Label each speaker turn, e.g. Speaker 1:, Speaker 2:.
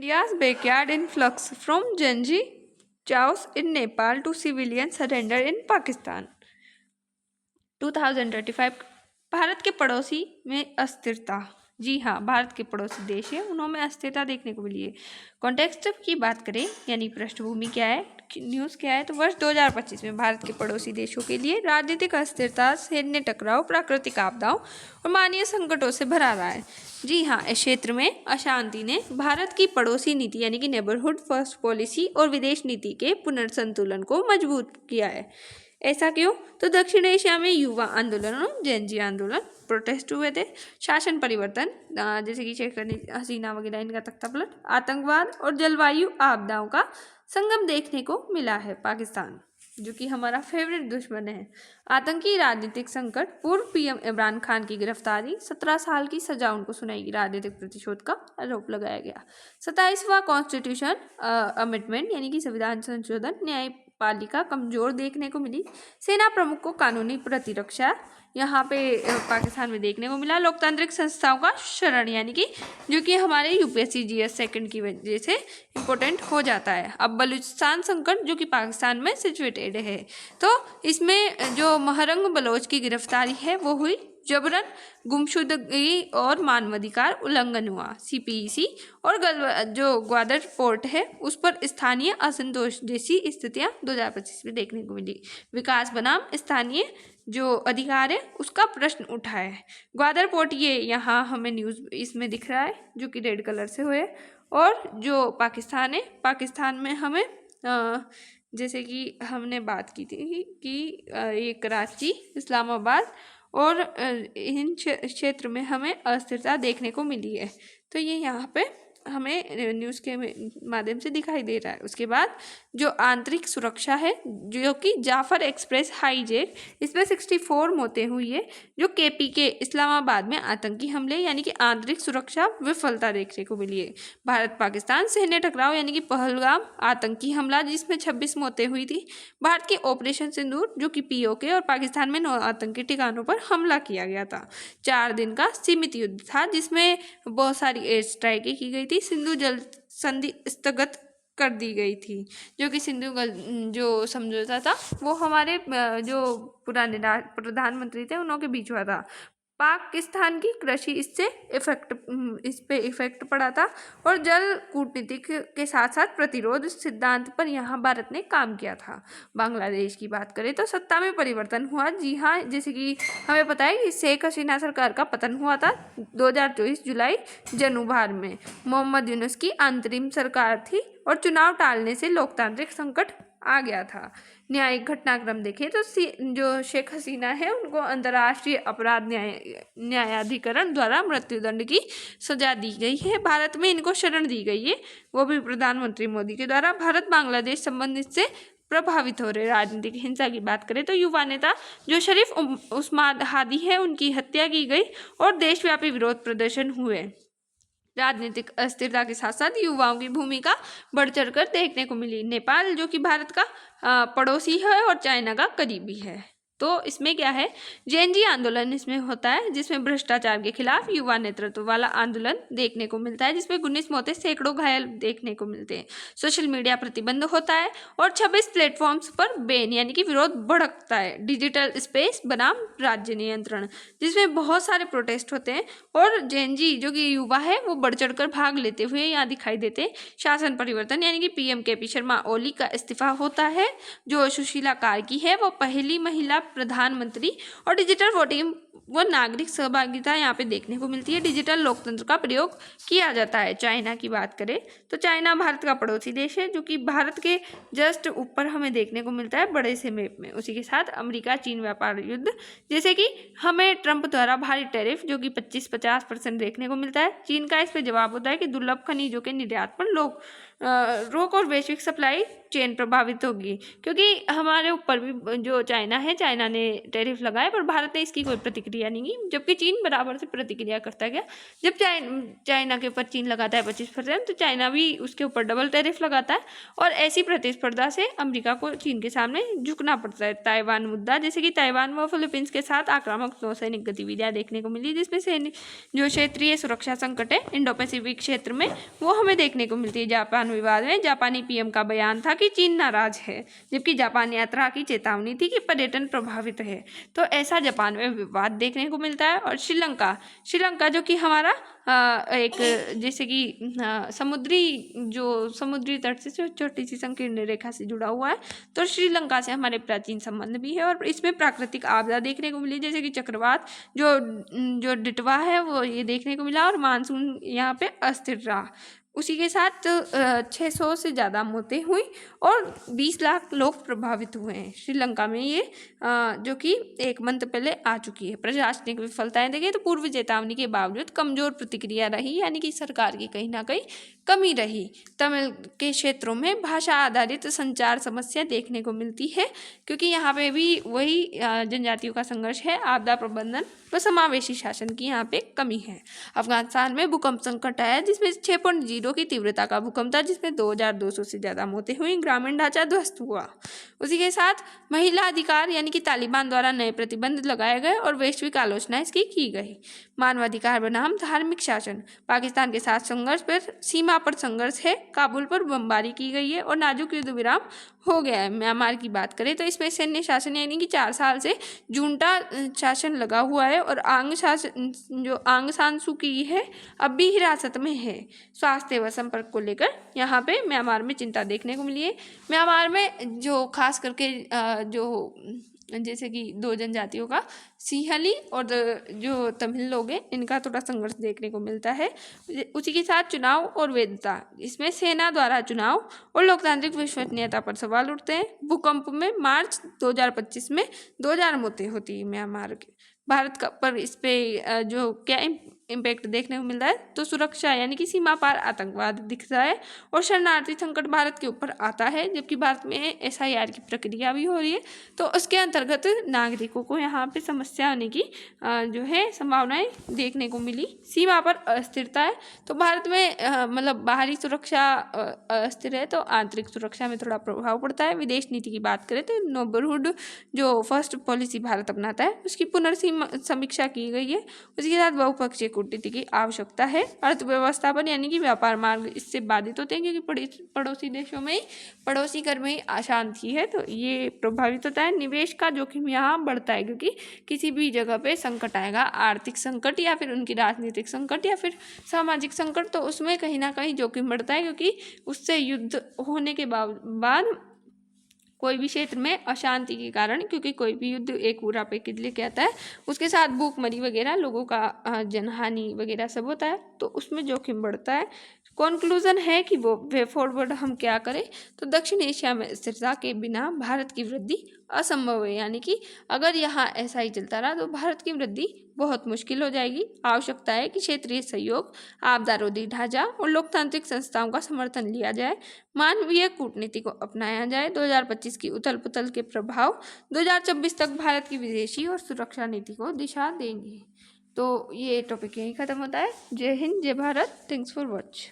Speaker 1: India's backyard influx from Genji chaos in Nepal to civilian surrender in Pakistan. 2035 Bharat के पड़ोसी में अस्थिरता। जी हाँ, भारत के पड़ोसी देश है उनमें अस्थिरता देखने को मिली है। कॉन्टेक्स्ट की बात करें यानी पृष्ठभूमि क्या है, न्यूज़ क्या है, तो वर्ष 2025 में भारत के पड़ोसी देशों के लिए राजनीतिक अस्थिरता, सैन्य टकराव, प्राकृतिक आपदाओं और मानवीय संकटों से भरा रहा है। जी हाँ, इस क्षेत्र में अशांति ने भारत की पड़ोसी नीति यानी कि नेबरहुड फर्स्ट पॉलिसी और विदेश नीति के पुनर्संतुलन को मजबूत किया है। ऐसा क्यों? तो दक्षिण एशिया में युवा आंदोलन और जेनजी आंदोलन प्रोटेस्ट हुए थे, शासन परिवर्तन जैसे कि शेख हसीना वगैरह इनका तख्तापलट, आतंकवाद और जलवायु आपदाओं का संगम देखने को मिला है। पाकिस्तान जो कि हमारा फेवरेट दुश्मन है, आतंकी राजनीतिक संकट, पूर्व पीएम इमरान खान की गिरफ्तारी, 17 साल की सजा उनको सुनाई, राजनीतिक प्रतिशोध का आरोप लगाया गया। 27वां कॉन्स्टिट्यूशन अमेंडमेंट यानी कि संविधान संशोधन, न्यायपालिका कमजोर देखने को मिली, सेना प्रमुख को कानूनी प्रतिरक्षा यहाँ पे पाकिस्तान में देखने को मिला, लोकतांत्रिक संस्थाओं का शरण यानी कि जो कि हमारे यूपीएससी जीएस सेकंड की वजह से इम्पोर्टेंट हो जाता है। अब बलूचिस्तान संकट जो कि पाकिस्तान में सिचुएटेड है, तो इसमें जो महरंग बलोच की गिरफ्तारी है वो हुई, जबरन गुमशुदगी और मानवाधिकार उल्लंघन हुआ। सीपीईसी और जो ग्वादर पोर्ट है उस पर स्थानीय असंतोष जैसी स्थितियां 2025 में देखने को मिली। विकास बनाम स्थानीय जो अधिकार है उसका प्रश्न उठा है। ग्वादर पोर्ट ये यहाँ हमें न्यूज़ इसमें दिख रहा है जो कि रेड कलर से हुए, और जो पाकिस्तान है, पाकिस्तान में हमें जैसे कि हमने बात की थी कि ये कराची, इस्लामाबाद और इन क्षेत्र में हमें अस्थिरता देखने को मिली है। तो ये यहाँ पे हमें न्यूज़ के माध्यम से दिखाई दे रहा है। उसके बाद जो आंतरिक सुरक्षा है जो कि जाफर एक्सप्रेस हाईजेक, इसमें 64 मौतें हुई है, जो केपी के इस्लामाबाद में आतंकी हमले यानी कि आंतरिक सुरक्षा विफलता देखने को मिली है। भारत पाकिस्तान सैन्य टकराव यानी कि पहलगाम आतंकी हमला जिसमें 26 मौतें हुई थी। भारत के ऑपरेशन सिंदूर जो कि पीओके और पाकिस्तान में 9 आतंकी ठिकानों पर हमला किया गया था। 4 दिन का सीमित युद्ध था जिसमें बहुत सारी एयर स्ट्राइकें की गई थी। सिंधु जल संधि स्थगित कर दी गई थी, जो कि सिंधु जो समझौता था वो हमारे जो पुराने प्रधानमंत्री थे उनके बीच हुआ था। पाकिस्तान की कृषि इस पे इफेक्ट पड़ा था, और जल कूटनीति के साथ साथ प्रतिरोध सिद्धांत पर यहाँ भारत ने काम किया था। बांग्लादेश की बात करें तो सत्ता में परिवर्तन हुआ। जी हाँ, जैसे कि हमें पता है कि शेख हसीना सरकार का पतन हुआ था 2024 जुलाई जनुभार में। मोहम्मद यूनुस की अंतरिम सरकार थी और चुनाव टालने से लोकतांत्रिक संकट आ गया था। न्यायिक घटनाक्रम देखें तो जो शेख हसीना है उनको अंतर्राष्ट्रीय अपराध न्यायाधिकरण द्वारा मृत्युदंड की सजा दी गई है। भारत में इनको शरण दी गई है, वो भी प्रधानमंत्री मोदी के द्वारा। भारत बांग्लादेश संबंध से प्रभावित हो रहे। राजनीतिक हिंसा की बात करें तो युवा नेता जो शरीफ उस्मान हादी है उनकी हत्या की गई और देशव्यापी विरोध प्रदर्शन हुए। राजनीतिक अस्थिरता के साथ साथ युवाओं की भूमिका बढ़ चढ़कर देखने को मिली। नेपाल जो कि भारत का पड़ोसी है और चाइना का करीबी है। तो इसमें क्या है, जेएनजी आंदोलन इसमें होता है जिसमें भ्रष्टाचार के खिलाफ युवा नेतृत्व वाला आंदोलन देखने को मिलता है, जिसमें 19 मौतें, सैकड़ों घायल देखने को मिलते हैं। सोशल मीडिया प्रतिबंध होता है और 26 प्लेटफॉर्म्स पर बैन यानी कि विरोध भड़कता है। डिजिटल स्पेस बनाम राज्य नियंत्रण, जिसमें बहुत सारे प्रोटेस्ट होते हैं और जेएनजी जो कि युवा है वो बढ़ चढ़कर भाग लेते हुए यहाँ दिखाई देते हैं। शासन परिवर्तन यानी कि पीएम केपी शर्मा ओली का इस्तीफा होता है। जो सुशीला कार्की है वो पहली महिला प्रधानमंत्री, और डिजिटल वोटिंग व नागरिक सहभागिता यहाँ पे देखने को मिलती है। डिजिटल लोकतंत्र का प्रयोग किया जाता है। चाइना की बात करें तो चाइना भारत का पड़ोसी देश है जो कि भारत के जस्ट ऊपर हमें देखने को मिलता है बड़े से मैप में। उसी के साथ अमेरिका चीन व्यापार युद्ध, जैसे कि हमें ट्रंप द्वारा भारी टैरिफ जो कि 25-50% देखने को मिलता है। चीन का इस पर जवाब होता है कि दुर्लभ खनिजों के निर्यात पर रोक और वैश्विक सप्लाई चेन प्रभावित होगी, क्योंकि हमारे ऊपर भी जो चाइना चाइना ने टैरिफ लगाए पर भारत ने इसकी कोई प्रतिक्रिया नहीं की, जबकि चीन बराबर से प्रतिक्रिया करता गया। जब चाइना के ऊपर चीन लगाता है 25%, तो चाइना भी उसके ऊपर डबल टैरिफ लगाता है और ऐसी प्रतिस्पर्धा से अमेरिका को चीन के सामने झुकना पड़ता है। ताइवान मुद्दा, जैसे कि ताइवान व फिलीपींस के साथ आक्रामक नौसैनिक गतिविधियां देखने को मिली, जिसमें सैनिक जो क्षेत्रीय सुरक्षा संकट है इंडो पैसिफिक क्षेत्र में वो हमें देखने को मिलती है। जापान विवाद में जापानी पीएम का बयान था कि चीन नाराज है, जबकि जापान यात्रा की चेतावनी थी कि पर्यटन प्रभावित है। तो ऐसा जापान में विवाद देखने को मिलता है। और श्रीलंका जो कि हमारा एक जैसे कि समुद्री तट से छोटी सी संकीर्ण रेखा से जुड़ा हुआ है, तो श्रीलंका से हमारे प्राचीन संबंध भी है। और इसमें प्राकृतिक आपदा देखने को मिली, जैसे कि चक्रवात जो डिटवा है वो ये देखने को मिला, और मानसून यहाँ पे अस्थिर रहा। उसी के साथ 600 से ज़्यादा मौतें हुई और 20 लाख लोग प्रभावित हुए हैं श्रीलंका में। ये जो कि 1 मंथ पहले आ चुकी है। प्रशासनिक विफलताएं देखें तो पूर्व चेतावनी के बावजूद कमजोर प्रतिक्रिया रही, यानी कि सरकार की कहीं ना कहीं कमी रही। तमिल के क्षेत्रों में भाषा आधारित संचार समस्या देखने को मिलती है, क्योंकि यहाँ पे भी वही जनजातियों का संघर्ष है। आपदा प्रबंधन व समावेशी शासन की यहाँ पे कमी है। अफगानिस्तान में भूकंप संकट आया, जिसमें 6.0 की तीव्रता का भूकंप था, जिसमें 2200 से ज़्यादा मौतें हुई। ग्रामीण ढांचा ध्वस्त हुआ। उसी के साथ महिला अधिकार यानी कि तालिबान द्वारा नए प्रतिबंध लगाए गए और वैश्विक आलोचना इसकी की गई। मानवाधिकार बनाम धार्मिक शासन, पाकिस्तान के साथ संघर्ष पर सीमा पर संघर्ष है। काबुल पर बमबारी की गई है और नाजुक युद्ध विराम हो गया है। म्यांमार की बात करें तो इसमें सैन्य शासन यानी कि 4 साल से जूनटा शासन लगा हुआ है और आंग सान सू की है अब भी हिरासत में है। स्वास्थ्य व संपर्क को लेकर यहाँ पे म्यांमार में चिंता देखने को मिली है। म्यांमार में जो खास करके जो जैसे कि 2 जनजातियों का सिंहली और जो तमिल लोग हैं इनका थोड़ा संघर्ष देखने को मिलता है। उसी के साथ चुनाव और वैधता, इसमें सेना द्वारा चुनाव और लोकतांत्रिक विश्वसनीयता पर सवाल उठते हैं। भूकंप में मार्च 2025 में 2000 मौतें होती है म्यांमार के। भारत का पर इस पे जो क्या इम्पैक्ट देखने को मिलता है, तो सुरक्षा यानी कि सीमा पार आतंकवाद दिखता है और शरणार्थी संकट भारत के ऊपर आता है, जबकि भारत में SIR की प्रक्रिया भी हो रही है। तो उसके अंतर्गत नागरिकों को यहाँ पे समस्या आने की जो है संभावनाएं देखने को मिली। सीमा पर अस्थिरता है, तो भारत में मतलब बाहरी सुरक्षा अस्थिर है तो आंतरिक सुरक्षा में थोड़ा प्रभाव पड़ता है। विदेश नीति की बात करें तो नेबरहुड जो फर्स्ट पॉलिसी भारत अपनाता है उसकी पुनर्समीक्षा की गई है। उसके साथ बहुपक्षीय कूटनीति की आवश्यकता है। अर्थव्यवस्था पर यानी कि व्यापार मार्ग इससे बाधित होते हैं, क्योंकि पड़ोसी देशों में ही पड़ोसी घर में ही अशांति है, तो ये प्रभावित होता है। निवेश का जोखिम यहाँ बढ़ता है, क्योंकि किसी भी जगह पे संकट आएगा, आर्थिक संकट या फिर उनकी राजनीतिक संकट या फिर सामाजिक संकट, तो उसमें कहीं ना कहीं जोखिम बढ़ता है, क्योंकि उससे युद्ध होने के बाद कोई भी क्षेत्र में अशांति के कारण, क्योंकि कोई भी युद्ध एक पूरा पैकेज लेके आता है, उसके साथ भूखमरी वगैरह लोगों का जनहानि वगैरह सब होता है, तो उसमें जोखिम बढ़ता है। कंक्लूजन है कि वो वे फॉरवर्ड हम क्या करें, तो दक्षिण एशिया में स्थिरता के बिना भारत की वृद्धि असंभव है। यानी कि अगर यहाँ ऐसा ही चलता रहा तो भारत की वृद्धि बहुत मुश्किल हो जाएगी। आवश्यकता है कि क्षेत्रीय सहयोग, आपदा रोधी ढांचा और लोकतांत्रिक संस्थाओं का समर्थन लिया जाए, मानवीय कूटनीति को अपनाया जाए। 2025 की उथल पुथल के प्रभाव 2026 तक भारत की विदेशी और सुरक्षा नीति को दिशा देंगे। तो ये टॉपिक यहीं ख़त्म होता है। जय हिंद, जय भारत, थैंक्स फॉर वॉच।